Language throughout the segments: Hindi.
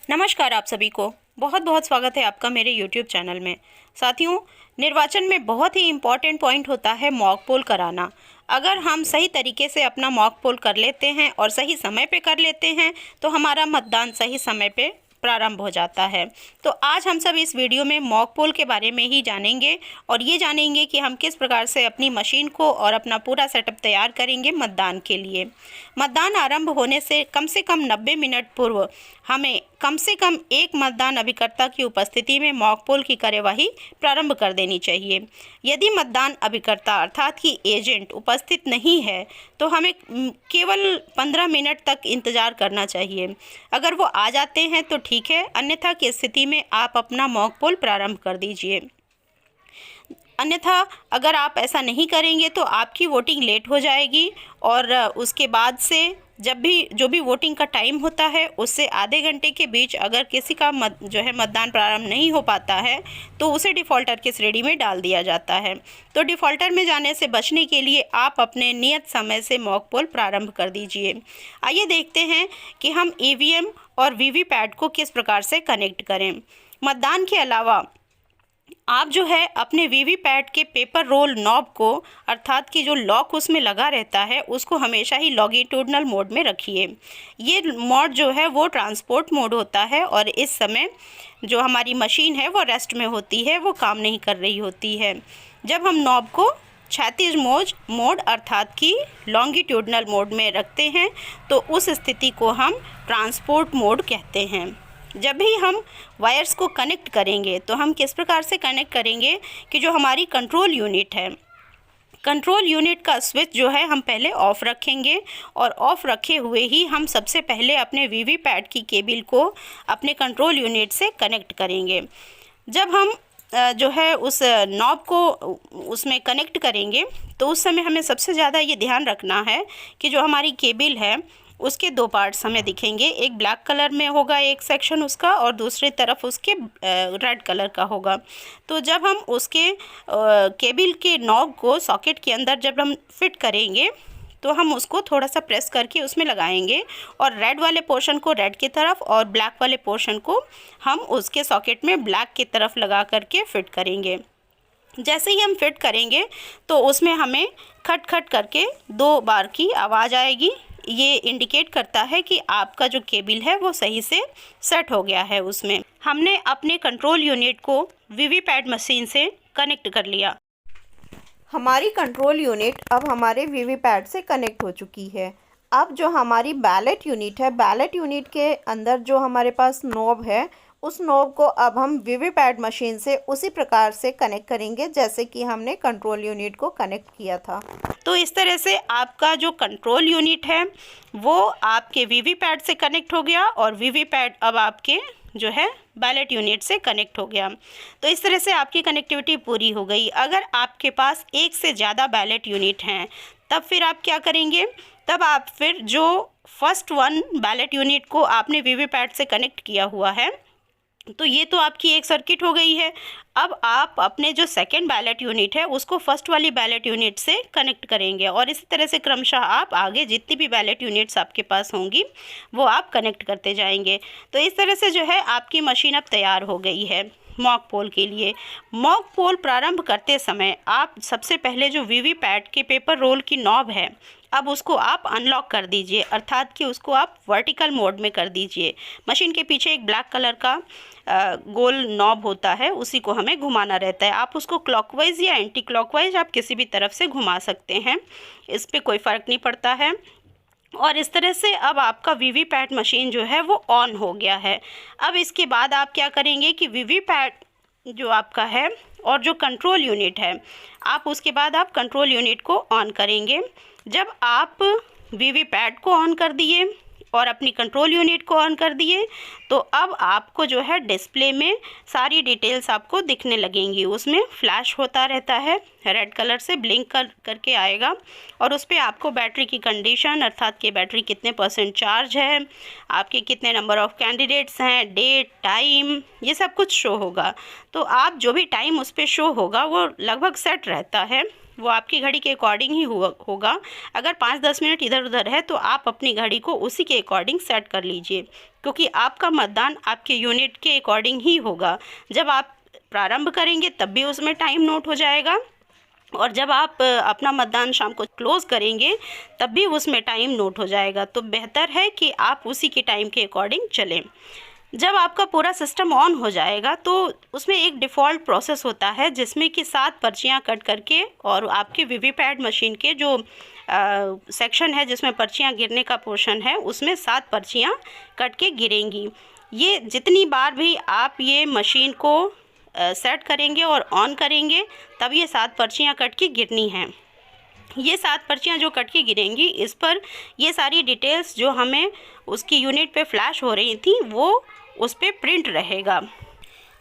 नमस्कार आप सभी को बहुत बहुत स्वागत है आपका मेरे YouTube चैनल में। साथियों, निर्वाचन में बहुत ही इम्पॉर्टेंट पॉइंट होता है मॉक पोल कराना। अगर हम सही तरीके से अपना मॉक पोल कर लेते हैं और सही समय पे कर लेते हैं तो हमारा मतदान सही समय पे प्रारंभ हो जाता है। तो आज हम सब इस वीडियो में मॉक पोल के बारे में ही जानेंगे और ये जानेंगे कि हम किस प्रकार से अपनी मशीन को और अपना पूरा सेटअप तैयार करेंगे मतदान के लिए। मतदान आरंभ होने से कम 90 मिनट पूर्व हमें कम से कम एक मतदान अभिकर्ता की उपस्थिति में मॉक पोल की कार्यवाही प्रारंभ कर देनी चाहिए। यदि मतदान अभिकर्ता अर्थात कि एजेंट उपस्थित नहीं है तो हमें केवल 15 मिनट तक इंतज़ार करना चाहिए। अगर वो आ जाते हैं तो ठीक है, अन्यथा की स्थिति में आप अपना मॉक पोल प्रारंभ कर दीजिए। अन्यथा अगर आप ऐसा नहीं करेंगे तो आपकी वोटिंग लेट हो जाएगी और उसके बाद से जो भी वोटिंग का टाइम होता है उससे आधे घंटे के बीच अगर किसी का मतदान प्रारंभ नहीं हो पाता है तो उसे डिफ़ॉल्टर की श्रेणी में डाल दिया जाता है। तो डिफ़ॉल्टर में जाने से बचने के लिए आप अपने नियत समय से मॉक पोल प्रारंभ कर दीजिए। आइए देखते हैं कि हम ईवीएम और वीवीपैट को किस प्रकार से कनेक्ट करें। मतदान के अलावा आप अपने वीवीपैट के पेपर रोल नॉब को अर्थात कि जो लॉक उसमें लगा रहता है उसको हमेशा ही लॉन्गिट्यूडनल मोड में रखिए। ये मोड वो ट्रांसपोर्ट मोड होता है और इस समय जो हमारी मशीन है वो रेस्ट में होती है, वो काम नहीं कर रही होती है। जब हम नॉब को क्षैतिज मोड अर्थात कि लॉन्गिट्यूडनल मोड में रखते हैं तो उस स्थिति को हम ट्रांसपोर्ट मोड कहते हैं। जब भी हम वायर्स को कनेक्ट करेंगे तो हम किस प्रकार से कनेक्ट करेंगे कि जो हमारी कंट्रोल यूनिट है, कंट्रोल यूनिट का स्विच हम पहले ऑफ़ रखेंगे और ऑफ़ रखे हुए ही हम सबसे पहले अपने वीवीपैट की केबल को अपने कंट्रोल यूनिट से कनेक्ट करेंगे। जब हम उस नॉब को उसमें कनेक्ट करेंगे तो उस समय हमें सबसे ज़्यादा ये ध्यान रखना है कि जो हमारी केबल है उसके दो पार्ट्स हमें दिखेंगे। एक ब्लैक कलर में होगा एक सेक्शन उसका और दूसरी तरफ उसके रेड कलर का होगा। तो जब हम उसके केबल के नॉब को सॉकेट के अंदर जब हम फिट करेंगे तो हम उसको थोड़ा सा प्रेस करके उसमें लगाएंगे और रेड वाले पोर्शन को रेड की तरफ और ब्लैक वाले पोर्शन को हम उसके सॉकेट में ब्लैक की तरफ लगा करके फिट करेंगे। जैसे ही हम फिट करेंगे तो उसमें हमें खट खट करके 2 बार की आवाज़ आएगी। ये इंडिकेट करता है कि आपका जो केबल है वो सही से सेट हो गया है। उसमें हमने अपने कंट्रोल यूनिट को वीवीपैट मशीन से कनेक्ट कर लिया। हमारी कंट्रोल यूनिट अब हमारे वीवीपैट से कनेक्ट हो चुकी है। अब जो हमारी बैलेट यूनिट है, बैलेट यूनिट के अंदर जो हमारे पास नॉब है उस नॉब को अब हम वीवीपैट मशीन से उसी प्रकार से कनेक्ट करेंगे जैसे कि हमने कंट्रोल यूनिट को कनेक्ट किया था। तो इस तरह से आपका जो कंट्रोल यूनिट है वो आपके वीवीपैट से कनेक्ट हो गया और वीवीपैट अब आपके बैलेट यूनिट से कनेक्ट हो गया। तो इस तरह से आपकी कनेक्टिविटी पूरी हो गई। अगर आपके पास एक से ज़्यादा बैलेट यूनिट हैं तब फिर आप क्या करेंगे, तब आप फिर जो फर्स्ट वन बैलेट यूनिट को आपने वीवीपैट से कनेक्ट किया हुआ है तो ये तो आपकी एक सर्किट हो गई है। अब आप अपने जो सेकंड बैलेट यूनिट है उसको फर्स्ट वाली बैलेट यूनिट से कनेक्ट करेंगे और इसी तरह से क्रमशः आप आगे जितनी भी बैलेट यूनिट्स आपके पास होंगी वो आप कनेक्ट करते जाएंगे। तो इस तरह से आपकी मशीन अब तैयार हो गई है मॉक पोल के लिए। मॉक पोल प्रारंभ करते समय आप सबसे पहले जो वीवीपैट के पेपर रोल की नॉब है अब उसको आप अनलॉक कर दीजिए अर्थात कि उसको आप वर्टिकल मोड में कर दीजिए। मशीन के पीछे एक ब्लैक कलर का गोल नॉब होता है, उसी को हमें घुमाना रहता है। आप उसको क्लॉकवाइज या एंटी क्लॉकवाइज आप किसी भी तरफ से घुमा सकते हैं, इस पर कोई फ़र्क नहीं पड़ता है। और इस तरह से अब आपका वीवीपैट मशीन वो ऑन हो गया है। अब इसके बाद आप क्या करेंगे कि वीवीपैट जो आपका है और जो कंट्रोल यूनिट है आप उसके बाद आप कंट्रोल यूनिट को ऑन करेंगे। जब आप वीवीपैट को ऑन कर दिए और अपनी कंट्रोल यूनिट को ऑन कर दिए तो अब आपको डिस्प्ले में सारी डिटेल्स आपको दिखने लगेंगी। उसमें फ्लैश होता रहता है, रेड कलर से ब्लिंक करके आएगा और उस पर आपको बैटरी की कंडीशन अर्थात कि बैटरी कितने % चार्ज है, आपके कितने नंबर ऑफ़ कैंडिडेट्स हैं, डेट, टाइम, ये सब कुछ शो होगा। तो आप जो भी टाइम उस पर शो होगा वो लगभग सेट रहता है वो आपकी घड़ी के अकॉर्डिंग ही होगा। अगर 5-10 मिनट इधर उधर है तो आप अपनी घड़ी को उसी के अकॉर्डिंग सेट कर लीजिए, क्योंकि आपका मतदान आपके यूनिट के अकॉर्डिंग ही होगा। जब आप प्रारंभ करेंगे तब भी उसमें टाइम नोट हो जाएगा, और जब आप अपना मतदान शाम को क्लोज़ करेंगे तब भी उसमें टाइम नोट हो जाएगा। तो बेहतर है कि आप उसी के टाइम के अकॉर्डिंग चलें। जब आपका पूरा सिस्टम ऑन हो जाएगा तो उसमें एक डिफ़ॉल्ट प्रोसेस होता है जिसमें कि 7 पर्चियाँ कट करके और आपके वीवीपैट मशीन के जो सेक्शन है जिसमें पर्चियाँ गिरने का पोर्शन है उसमें 7 पर्चियाँ कट के गिरेंगी। ये जितनी बार भी आप ये मशीन को सेट करेंगे और ऑन करेंगे तब ये 7 पर्चियाँ कट के गिरनी हैं। ये 7 पर्चियाँ जो कट के गिरेंगी इस पर ये सारी डिटेल्स जो हमें उसकी यूनिट पे फ्लैश हो रही थी वो उस पर प्रिंट रहेगा।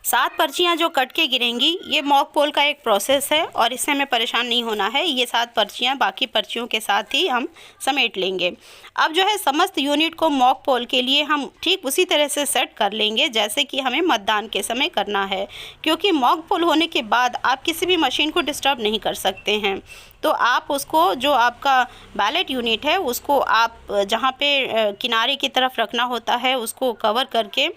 7 पर्चियाँ जो कट के गिरेंगी ये मॉक पोल का एक प्रोसेस है और इससे हमें परेशान नहीं होना है। ये 7 पर्चियाँ बाकी पर्चियों के साथ ही हम समेट लेंगे। अब जो है समस्त यूनिट को मॉक पोल के लिए हम ठीक उसी तरह से सेट कर लेंगे जैसे कि हमें मतदान के समय करना है, क्योंकि मॉक पोल होने के बाद आप किसी भी मशीन को डिस्टर्ब नहीं कर सकते हैं। तो आप उसको जो आपका बैलेट यूनिट है उसको आप जहाँ पे किनारे की तरफ रखना होता है उसको कवर करके,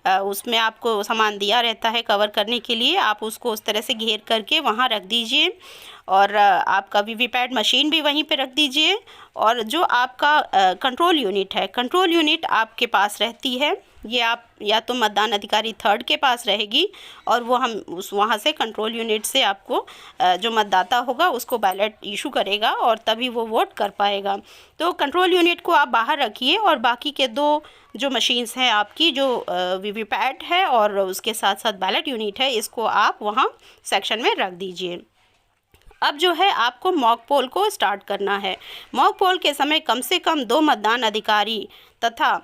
उसमें आपको सामान दिया रहता है कवर करने के लिए, आप उसको उस तरह से घेर करके वहाँ रख दीजिए और आपका वीवीपैट मशीन भी वहीं पे रख दीजिए। और जो आपका कंट्रोल यूनिट है, कंट्रोल यूनिट आपके पास रहती है, ये आप या तो मतदान अधिकारी 3rd के पास रहेगी और वो हम वहाँ से कंट्रोल यूनिट से आपको जो मतदाता होगा उसको बैलेट इशू करेगा और तभी वो वोट कर पाएगा। तो कंट्रोल यूनिट को आप बाहर रखिए और बाकी के 2 जो मशीन्स हैं आपकी, जो वीवीपैट है और उसके साथ साथ बैलेट यूनिट है, इसको आप वहाँ सेक्शन में रख दीजिए। अब जो है आपको मॉक पोल को स्टार्ट करना है। मॉक पोल के समय कम से कम 2 मतदान अधिकारी तथा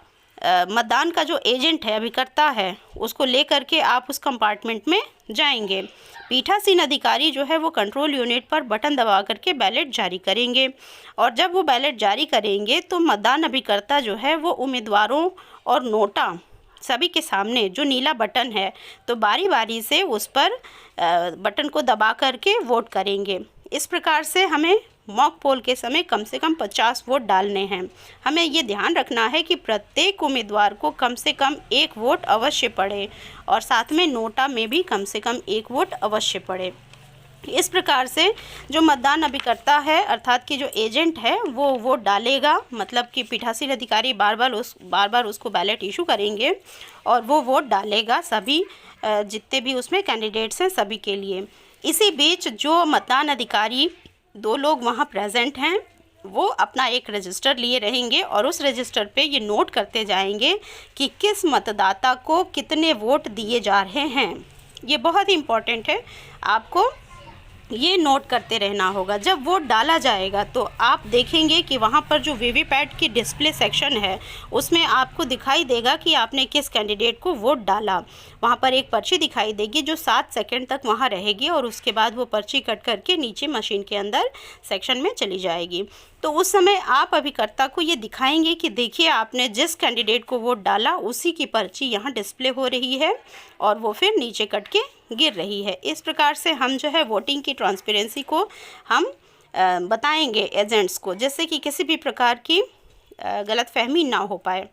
मतदान का जो एजेंट है, अभिकर्ता है, उसको लेकर के आप उस कंपार्टमेंट में जाएंगे। पीठासीन अधिकारी जो है वो कंट्रोल यूनिट पर बटन दबा करके बैलेट जारी करेंगे और जब वो बैलेट जारी करेंगे तो मतदान अभिकर्ता जो है वो उम्मीदवारों और नोटा सभी के सामने जो नीला बटन है तो बारी बारी से उस पर बटन को दबा करके वोट करेंगे। इस प्रकार से हमें मॉक पोल के समय कम से कम 50 वोट डालने हैं। हमें ये ध्यान रखना है कि प्रत्येक उम्मीदवार को कम से कम 1 वोट अवश्य पड़े और साथ में नोटा में भी कम से कम 1 वोट अवश्य पड़े। इस प्रकार से जो मतदान अभिकर्ता है अर्थात कि जो एजेंट है वो वोट डालेगा, मतलब कि पीठासीन अधिकारी बार बार उसको बैलेट इशू करेंगे और वो वोट डालेगा सभी जितने भी उसमें कैंडिडेट्स हैं सभी के लिए। इसी बीच जो मतदान अधिकारी 2 लोग वहाँ प्रेजेंट हैं वो अपना एक रजिस्टर लिए रहेंगे और उस रजिस्टर पे ये नोट करते जाएंगे कि किस मतदाता को कितने वोट दिए जा रहे हैं। ये बहुत ही इम्पॉर्टेंट है, आपको ये नोट करते रहना होगा। जब वोट डाला जाएगा तो आप देखेंगे कि वहाँ पर जो वीवीपैट की डिस्प्ले सेक्शन है उसमें आपको दिखाई देगा कि आपने किस कैंडिडेट को वोट डाला। वहाँ पर एक पर्ची दिखाई देगी जो 7 सेकंड तक वहाँ रहेगी और उसके बाद वो पर्ची कट करके नीचे मशीन के अंदर सेक्शन में चली जाएगी। तो उस समय आप अभिकर्ता को ये दिखाएंगे कि देखिए आपने जिस कैंडिडेट को वोट डाला उसी की पर्ची यहाँ डिस्प्ले हो रही है और वो फिर नीचे कट के गिर रही है। इस प्रकार से हम जो है वोटिंग की ट्रांसपेरेंसी को हम बताएंगे एजेंट्स को, जिससे कि किसी भी प्रकार की गलतफहमी ना हो पाए।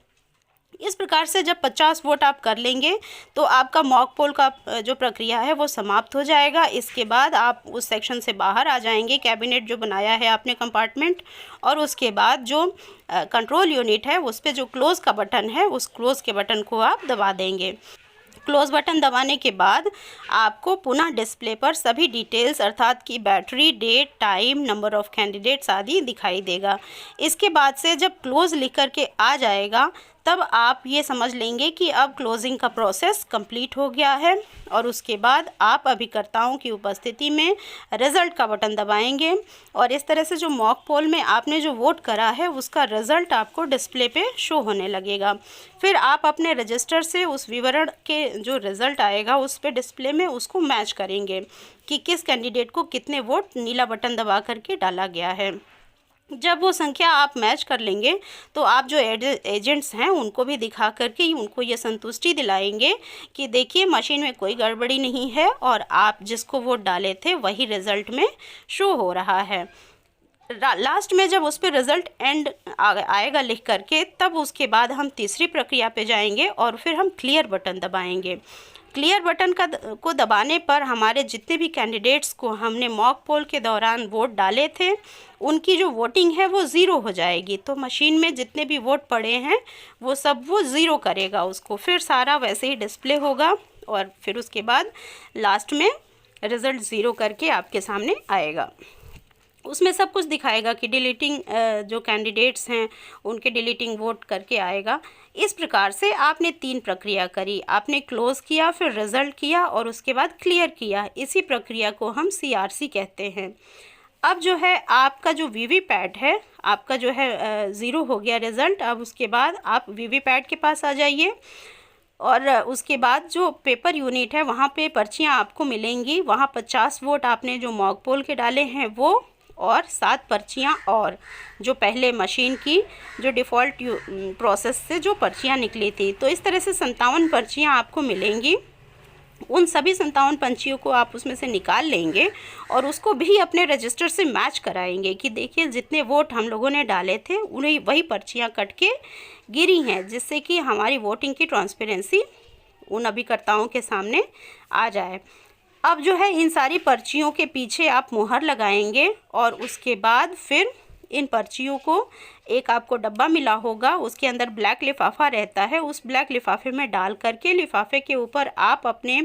इस प्रकार से जब 50 वोट आप कर लेंगे तो आपका मॉक पोल का जो प्रक्रिया है वो समाप्त हो जाएगा। इसके बाद आप उस सेक्शन से बाहर आ जाएंगे, कैबिनेट जो बनाया है आपने कंपार्टमेंट, और उसके बाद जो कंट्रोल यूनिट है उस पर जो क्लोज़ का बटन है उस क्लोज़ के बटन को आप दबा देंगे। क्लोज़ बटन दबाने के बाद आपको पुनः डिस्प्ले पर सभी डिटेल्स अर्थात कि battery, date, time, number of candidates आदि दिखाई देगा। इसके बाद से जब क्लोज़ लिख कर के आ जाएगा तब आप ये समझ लेंगे कि अब क्लोजिंग का प्रोसेस कंप्लीट हो गया है और उसके बाद आप अभिकर्ताओं की उपस्थिति में रिज़ल्ट का बटन दबाएंगे और इस तरह से जो मॉक पोल में आपने जो वोट करा है उसका रिज़ल्ट आपको डिस्प्ले पे शो होने लगेगा। फिर आप अपने रजिस्टर से उस विवरण के जो रिज़ल्ट आएगा उस पे डिस्प्ले में उसको मैच करेंगे कि किस कैंडिडेट को कितने वोट नीला बटन दबा करके डाला गया है। जब वो संख्या आप मैच कर लेंगे तो आप जो एजेंट्स हैं उनको भी दिखा करके उनको ये संतुष्टि दिलाएंगे कि देखिए मशीन में कोई गड़बड़ी नहीं है और आप जिसको वोट डाले थे वही रिज़ल्ट में शो हो रहा है। लास्ट में जब उस पर रिज़ल्ट एंड आएगा लिख करके, तब उसके बाद हम तीसरी प्रक्रिया पे जाएंगे और फिर हम क्लियर बटन दबाएंगे। क्लियर बटन को दबाने पर हमारे जितने भी कैंडिडेट्स को हमने मॉक पोल के दौरान वोट डाले थे उनकी जो वोटिंग है वो ज़ीरो हो जाएगी। तो मशीन में जितने भी वोट पड़े हैं वो सब वो ज़ीरो करेगा उसको, फिर सारा वैसे ही डिस्प्ले होगा और फिर उसके बाद लास्ट में रिज़ल्ट ज़ीरो करके आपके सामने आएगा। उसमें सब कुछ दिखाएगा कि डिलीटिंग जो कैंडिडेट्स हैं उनके डिलीटिंग वोट करके आएगा। इस प्रकार से आपने 3 प्रक्रिया करी, आपने क्लोज़ किया, फिर रिज़ल्ट किया और उसके बाद क्लियर किया। इसी प्रक्रिया को हम CRC कहते हैं। अब जो है आपका जो वीवीपैट है, आपका जो है ज़ीरो हो गया रिज़ल्ट। अब उसके बाद आप वीवीपैट के पास आ जाइए और उसके बाद जो पेपर यूनिट है वहाँ पे पर्चियाँ आपको मिलेंगी। वहाँ 50 वोट आपने जो मॉक पोल के डाले हैं वो, और 7 पर्चियाँ और जो पहले मशीन की जो डिफ़ॉल्ट प्रोसेस से जो पर्चियाँ निकली थी। तो इस तरह से 57 पर्चियाँ आपको मिलेंगी। उन सभी 57 पर्चियों को आप उसमें से निकाल लेंगे और उसको भी अपने रजिस्टर से मैच कराएंगे कि देखिए जितने वोट हम लोगों ने डाले थे उन्हें वही पर्चियाँ कट के गिरी हैं, जिससे कि हमारी वोटिंग की ट्रांसपेरेंसी उन अभिकर्ताओं के सामने आ जाए। अब जो है इन सारी पर्चियों के पीछे आप मुहर लगाएंगे और उसके बाद फिर इन पर्चियों को एक आपको डब्बा मिला होगा, उसके अंदर ब्लैक लिफाफा रहता है। उस ब्लैक लिफाफे में डाल करके लिफाफे के ऊपर आप अपने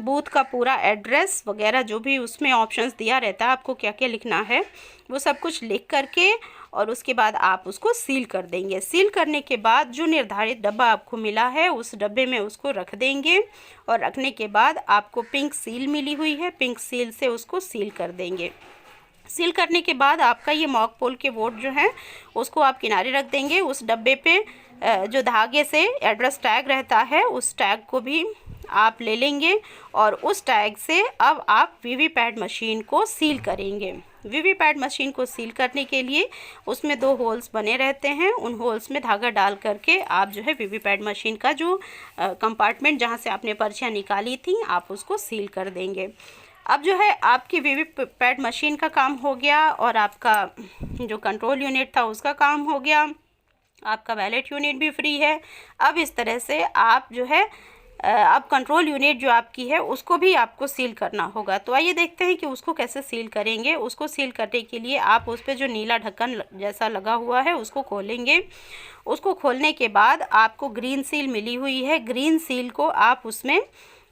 बूथ का पूरा एड्रेस वगैरह जो भी उसमें ऑप्शंस दिया रहता है आपको क्या क्या लिखना है वो सब कुछ लिख करके और उसके बाद आप उसको सील कर देंगे। सील करने के बाद जो निर्धारित डब्बा आपको मिला है उस डब्बे में उसको रख देंगे और रखने के बाद आपको पिंक सील मिली हुई है, पिंक सील से उसको सील कर देंगे। सील करने के बाद आपका ये मॉक पोल के वोट जो है उसको आप किनारे रख देंगे। उस डब्बे पे जो धागे से एड्रेस टैग रहता है उस टैग को भी आप ले लेंगे और उस टैग से अब आप वीवीपैट मशीन को सील करेंगे। वीवीपैट मशीन को सील करने के लिए उसमें 2 होल्स बने रहते हैं, उन होल्स में धागा डाल करके आप जो है वीवीपैट मशीन का जो कंपार्टमेंट जहाँ से आपने पर्चियाँ निकाली थी आप उसको सील कर देंगे। अब जो है आपकी वीवीपैट मशीन का काम हो गया और आपका जो कंट्रोल यूनिट था उसका काम हो गया, आपका बैलेट यूनिट भी फ्री है। अब इस तरह से आप जो है अब कंट्रोल यूनिट जो आपकी है उसको भी आपको सील करना होगा। तो आइए देखते हैं कि उसको कैसे सील करेंगे। उसको सील करने के लिए आप उस पर जो नीला ढक्कन जैसा लगा हुआ है उसको खोलेंगे। उसको खोलने के बाद आपको ग्रीन सील मिली हुई है। ग्रीन सील को आप उसमें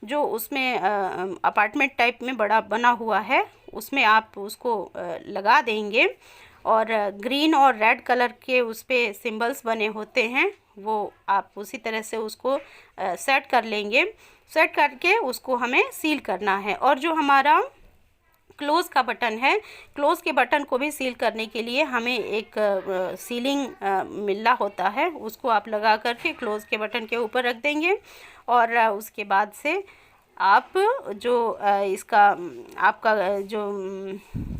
जो उसमें अपार्टमेंट टाइप में बड़ा बना हुआ है उसमें आप उसको लगा देंगे और ग्रीन और रेड कलर के उस पर सिंबल्स बने होते हैं वो आप उसी तरह से उसको सेट कर लेंगे। सेट करके उसको हमें सील करना है। और जो हमारा क्लोज़ का बटन है, क्लोज़ के बटन को भी सील करने के लिए हमें एक सीलिंग मिला होता है, उसको आप लगा करके क्लोज़ के बटन के ऊपर रख देंगे और उसके बाद से आप जो इसका आपका जो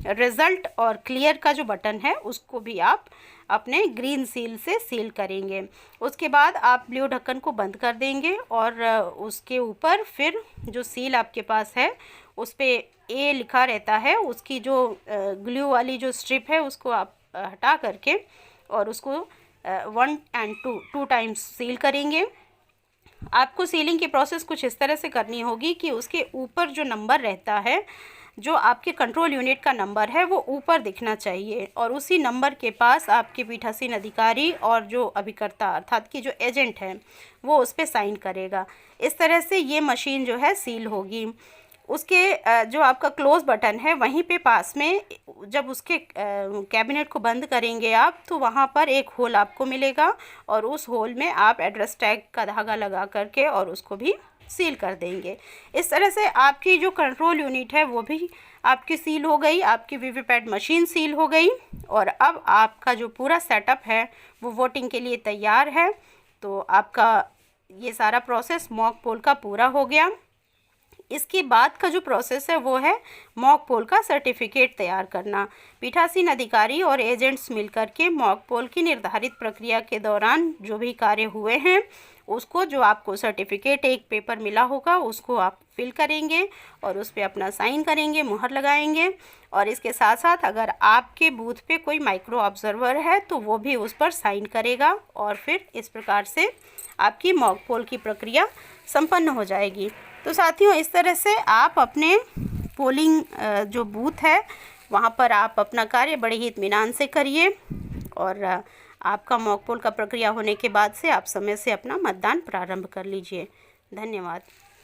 रिज़ल्ट और क्लियर का जो बटन है उसको भी आप अपने ग्रीन सील से सील करेंगे। उसके बाद आप ब्लू ढक्कन को बंद कर देंगे और उसके ऊपर फिर जो सील आपके पास है उस पर ए लिखा रहता है, उसकी जो ग्लू वाली जो स्ट्रिप है उसको आप हटा करके और उसको 1 और 2 टाइम्स सील करेंगे। आपको सीलिंग की प्रोसेस कुछ इस तरह से करनी होगी कि उसके ऊपर जो नंबर रहता है, जो आपके कंट्रोल यूनिट का नंबर है वो ऊपर दिखना चाहिए और उसी नंबर के पास आपके पीठासीन अधिकारी और जो अभिकर्ता अर्थात कि जो एजेंट है वो उस पर साइन करेगा। इस तरह से ये मशीन जो है सील होगी। उसके जो आपका क्लोज़ बटन है वहीं पे पास में जब उसके कैबिनेट को बंद करेंगे आप तो वहाँ पर एक होल आपको मिलेगा और उस होल में आप एड्रेस टैग का धागा लगा करके और उसको भी सील कर देंगे। इस तरह से आपकी जो कंट्रोल यूनिट है वो भी आपकी सील हो गई, आपकी वीवीपैट मशीन सील हो गई और अब आपका जो पूरा सेटअप है वो वोटिंग के लिए तैयार है। तो आपका ये सारा प्रोसेस मॉक पोल का पूरा हो गया। इसके बाद का जो प्रोसेस है वो है मॉक पोल का सर्टिफिकेट तैयार करना। पीठासीन अधिकारी और एजेंट्स मिलकर के मॉक पोल की निर्धारित प्रक्रिया के दौरान जो भी कार्य हुए हैं उसको, जो आपको सर्टिफिकेट एक पेपर मिला होगा, उसको आप फिल करेंगे और उस पर अपना साइन करेंगे, मुहर लगाएंगे। और इसके साथ साथ अगर आपके बूथ पे कोई माइक्रो ऑब्जर्वर है तो वो भी उस पर साइन करेगा और फिर इस प्रकार से आपकी मॉक पोल की प्रक्रिया संपन्न हो जाएगी। तो साथियों, इस तरह से आप अपने पोलिंग जो बूथ है वहाँ पर आप अपना कार्य बड़े ही इत्मीनान से करिए और आपका मॉक पोल का प्रक्रिया होने के बाद से आप समय से अपना मतदान प्रारंभ कर लीजिए। धन्यवाद।